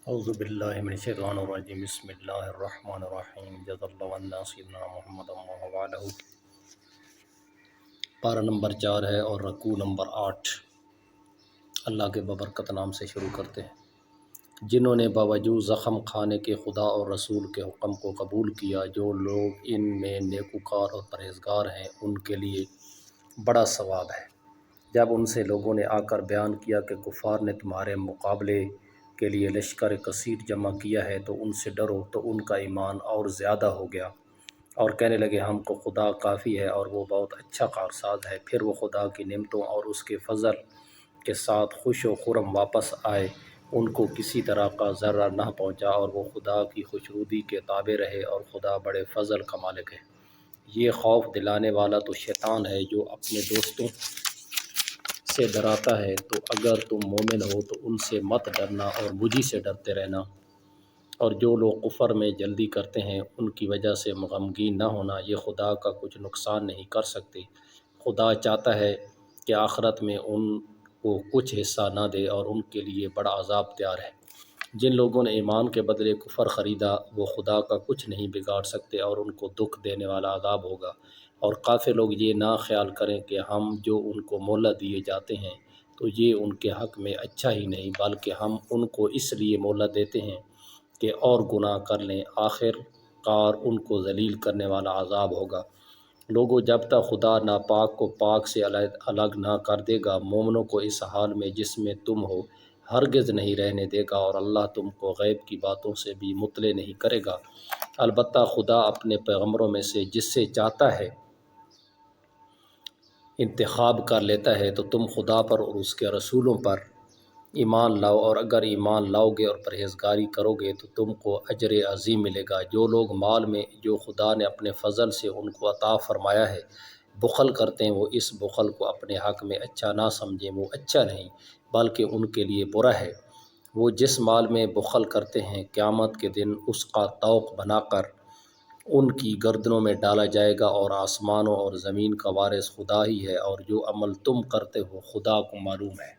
اعوذ باللہ من الشیطان الرجیم بسم اللہ الرحمن الرحیم جزا اللہ عنا سیدنا محمد وعلہ پارہ نمبر 4 ہے اور رکوع نمبر 8۔ اللہ کے بابرکت نام سے شروع کرتے ہیں۔ جنہوں نے باوجود زخم کھانے کے خدا اور رسول کے حکم کو قبول کیا، جو لوگ ان میں نیکوکار اور پرہیزگار ہیں ان کے لیے بڑا ثواب ہے۔ جب ان سے لوگوں نے آ کر بیان کیا کہ کفار نے تمہارے مقابلے کے لیے لشکر کثیر جمع کیا ہے تو ان سے ڈرو، تو ان کا ایمان اور زیادہ ہو گیا اور کہنے لگے ہم کو خدا کافی ہے اور وہ بہت اچھا کارساز ہے۔ پھر وہ خدا کی نعمتوں اور اس کے فضل کے ساتھ خوش و خرم واپس آئے، ان کو کسی طرح کا ضرر نہ پہنچا اور وہ خدا کی خوشنودی کے تابع رہے، اور خدا بڑے فضل کا مالک ہے۔ یہ خوف دلانے والا تو شیطان ہے جو اپنے دوستوں سے ڈراتا ہے، تو اگر تم مومن ہو تو ان سے مت ڈرنا اور مجھی سے ڈرتے رہنا، اور جو لوگ کفر میں جلدی کرتے ہیں ان کی وجہ سے غمگین نہ ہونا، یہ خدا کا کچھ نقصان نہیں کر سکتے۔ خدا چاہتا ہے کہ آخرت میں ان کو کچھ حصہ نہ دے اور ان کے لیے بڑا عذاب تیار ہے۔ جن لوگوں نے ایمان کے بدلے کفر خریدا وہ خدا کا کچھ نہیں بگاڑ سکتے اور ان کو دکھ دینے والا عذاب ہوگا۔ اور کافر لوگ یہ نہ خیال کریں کہ ہم جو ان کو مہلت دیے جاتے ہیں تو یہ ان کے حق میں اچھا ہی نہیں، بلکہ ہم ان کو اس لیے مہلت دیتے ہیں کہ اور گناہ کر لیں، آخر کار ان کو ذلیل کرنے والا عذاب ہوگا۔ لوگوں، جب تک خدا ناپاک کو پاک سے الگ نہ کر دے گا، مومنوں کو اس حال میں جس میں تم ہو ہرگز نہیں رہنے دے گا، اور اللہ تم کو غیب کی باتوں سے بھی مطلع نہیں کرے گا۔ البتہ خدا اپنے پیغمبروں میں سے جس سے چاہتا ہے انتخاب کر لیتا ہے، تو تم خدا پر اور اس کے رسولوں پر ایمان لاؤ، اور اگر ایمان لاؤ گے اور پرہیزگاری کرو گے تو تم کو اجر عظیم ملے گا۔ جو لوگ مال میں جو خدا نے اپنے فضل سے ان کو عطا فرمایا ہے بخل کرتے ہیں، وہ اس بخل کو اپنے حق میں اچھا نہ سمجھیں، وہ اچھا نہیں بلکہ ان کے لیے برا ہے۔ وہ جس مال میں بخل کرتے ہیں، قیامت کے دن اس کا طوق بنا کر ان کی گردنوں میں ڈالا جائے گا، اور آسمانوں اور زمین کا وارث خدا ہی ہے، اور جو عمل تم کرتے ہو خدا کو معلوم ہے۔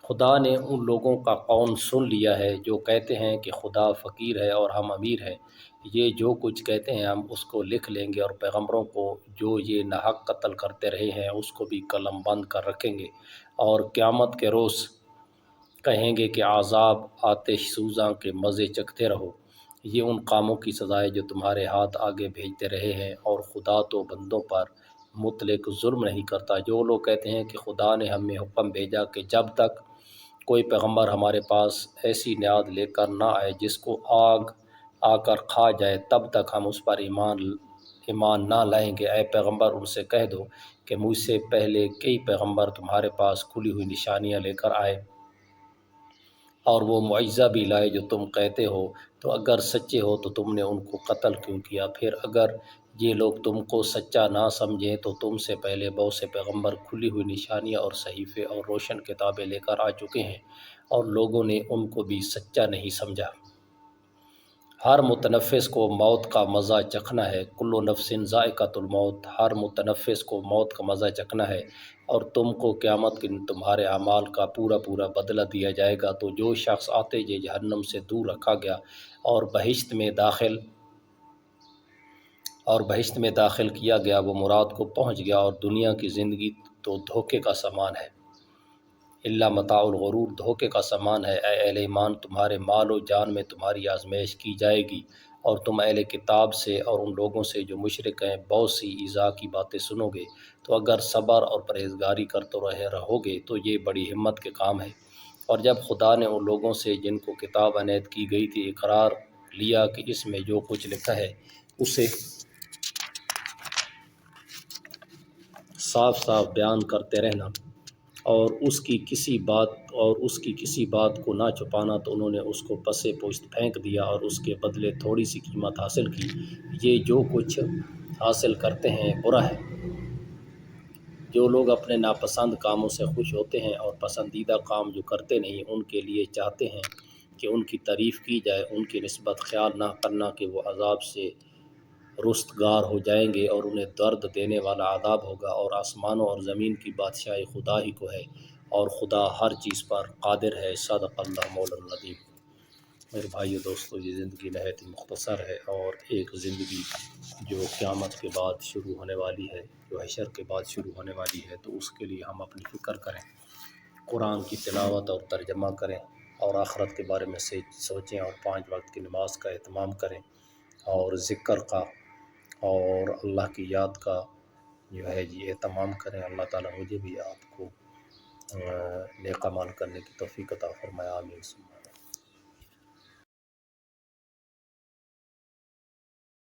خدا نے ان لوگوں کا قول سن لیا ہے جو کہتے ہیں کہ خدا فقیر ہے اور ہم امیر ہیں۔ یہ جو کچھ کہتے ہیں ہم اس کو لکھ لیں گے، اور پیغمبروں کو جو یہ ناحق قتل کرتے رہے ہیں اس کو بھی قلم بند کر رکھیں گے، اور قیامت کے روز کہیں گے کہ عذاب آتش سوزاں کے مزے چکھتے رہو۔ یہ ان کاموں کی سزا ہے جو تمہارے ہاتھ آگے بھیجتے رہے ہیں، اور خدا تو بندوں پر مطلق ظلم نہیں کرتا۔ جو لوگ کہتے ہیں کہ خدا نے ہمیں حکم بھیجا کہ جب تک کوئی پیغمبر ہمارے پاس ایسی نیاد لے کر نہ آئے جس کو آگ آ کر کھا جائے، تب تک ہم اس پر ایمان نہ لائیں گے۔ اے پیغمبر، ان سے کہہ دو کہ مجھ سے پہلے کئی پیغمبر تمہارے پاس کھلی ہوئی نشانیاں لے کر آئے اور وہ معجزہ بھی لائے جو تم کہتے ہو، تو اگر سچے ہو تو تم نے ان کو قتل کیوں کیا؟ پھر اگر یہ لوگ تم کو سچا نہ سمجھیں تو تم سے پہلے بہت سے پیغمبر کھلی ہوئی نشانیاں اور صحیفے اور روشن کتابیں لے کر آ چکے ہیں، اور لوگوں نے ان کو بھی سچا نہیں سمجھا۔ ہر متنفس کو موت کا مزہ چکھنا ہے، کل نفس ذائقۃ الموت، ہر متنفس کو موت کا مزہ چکھنا ہے، اور تم کو قیامت کے دن تمہارے اعمال کا پورا پورا بدلہ دیا جائے گا۔ تو جو شخص آتے یہ جہنم سے دور رکھا گیا اور بہشت میں داخل کیا گیا، وہ مراد کو پہنچ گیا، اور دنیا کی زندگی تو دھوکے کا سامان ہے۔ الا متاع الغرور، دھوکے کا سامان ہے۔ اے اہل ایمان، تمہارے مال و جان میں تمہاری آزمائش کی جائے گی، اور تم اہل کتاب سے اور ان لوگوں سے جو مشرک ہیں بہت سی ایذا کی باتیں سنو گے، تو اگر صبر اور پرہیزگاری کرتے رہو گے تو یہ بڑی ہمت کے کام ہے۔ اور جب خدا نے ان لوگوں سے جن کو کتاب عنایت کی گئی تھی اقرار لیا کہ اس میں جو کچھ لکھا ہے اسے صاف صاف بیان کرتے رہنا، اور اس کی کسی بات کو نہ چھپانا، تو انہوں نے اس کو پس پشت پھینک دیا اور اس کے بدلے تھوڑی سی قیمت حاصل کی۔ یہ جو کچھ حاصل کرتے ہیں برا ہے۔ جو لوگ اپنے ناپسند کاموں سے خوش ہوتے ہیں اور پسندیدہ کام جو کرتے نہیں ان کے لیے چاہتے ہیں کہ ان کی تعریف کی جائے، ان کی نسبت خیال نہ کرنا کہ وہ عذاب سے رستگار ہو جائیں گے، اور انہیں درد دینے والا عذاب ہوگا۔ اور آسمانوں اور زمین کی بادشاہی خدا ہی کو ہے، اور خدا ہر چیز پر قادر ہے۔ صدق اللہ مولانا العظیم۔ میرے بھائیو دوستو، یہ زندگی نہایت ہی مختصر ہے، اور ایک زندگی جو قیامت کے بعد شروع ہونے والی ہے، جو حشر کے بعد شروع ہونے والی ہے، تو اس کے لیے ہم اپنی فکر کریں، قرآن کی تلاوت اور ترجمہ کریں، اور آخرت کے بارے میں سوچیں، اور 5 وقت کی نماز کا اہتمام کریں، اور ذکر کا اور اللہ کی یاد کا جو ہے یہ اہتمام کریں۔ اللہ تعالیٰ مجھے بھی آپ کو نیک اعمال کرنے کی توفیق عطا فرمائے، آمین۔